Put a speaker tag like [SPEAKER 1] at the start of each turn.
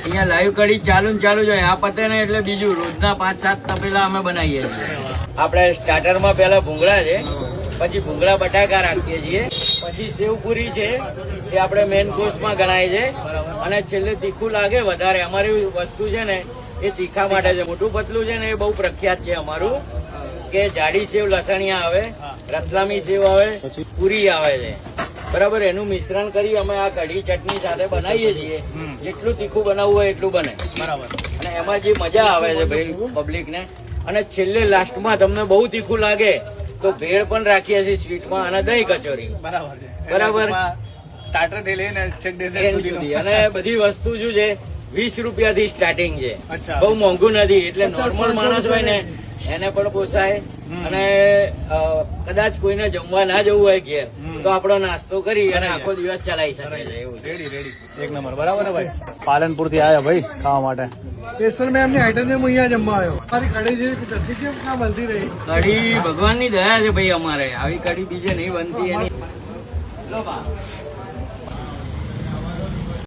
[SPEAKER 1] અહીંયા લાઈવ કઢી ચાલુ ને ચાલુ જ હોય. આ પતે ને એટલે બીજું રોજના 5-7 તપેલા અમે બનાવીએ છીએ. આપણે સ્ટાર્ટરમાં પેલા ભૂંગળા છે, પછી ભૂંગળા બટાકા રાખીએ છીએ, પછી સેવપુરી છે એ આપણે મેન કોર્સમાં ગણાય છે, અને છેલ્લે તીખું લાગે વધારે. અમારી વસ્તુ છે ને એ તીખા માટે છે. મોટું પતલું છે ને એ બહુ પ્રખ્યાત છે અમારું, કે જાડી સેવ લસણિયા આવે, રતલામી સેવ આવે, પૂરી આવે છે, બરાબર. એનું મિશ્રણ કરી અમે આ કઢી ચટણી સાથે બનાવીએ છીએ. જેટલું તીખું બનાવવું હોય એટલું બને, બરાબર. અને એમાં જે મજા આવે છે ભાઈ પબ્લિક ને. અને છેલ્લે લાસ્ટમાં તમને બહુ તીખું લાગે તો ભેળ પણ રાખીએ છીએ સ્વીટમાં, અને દહીં કચોરી, બરાબર.
[SPEAKER 2] સ્ટાર્ટર થી લઈને છેક
[SPEAKER 1] એન્ડ સુધી. અને બધી વસ્તુ શું છે 20 રૂપિયાથી સ્ટાર્ટિંગ છે, બહુ મોંઘું નથી. એટલે નોર્મલ માણસ હોય ને એને પણ પોસાય. અને કદાચ કોઈને જમવા ના જવું હોય ઘેર તો આપણો નાસ્તો કરી અને આખો દિવસ ચલાવી શકે છે. એવું
[SPEAKER 2] રેડી એક નંબર, બરાબર ને ભાઈ. પાલનપુર થી આવ્યા ભાઈ ખાવા માટે.
[SPEAKER 3] સ્પેશિયલ મેં એમની આઈટમ હું અહીંયા જમવા આવ્યો. મારી કઢી જેવી ચટણી કેમ ના બનતી રહી?
[SPEAKER 1] કઢી ભગવાનની દયા છે ભાઈ. અમારે આવી કઢી બીજે નહીં બનતી એની. લો બા.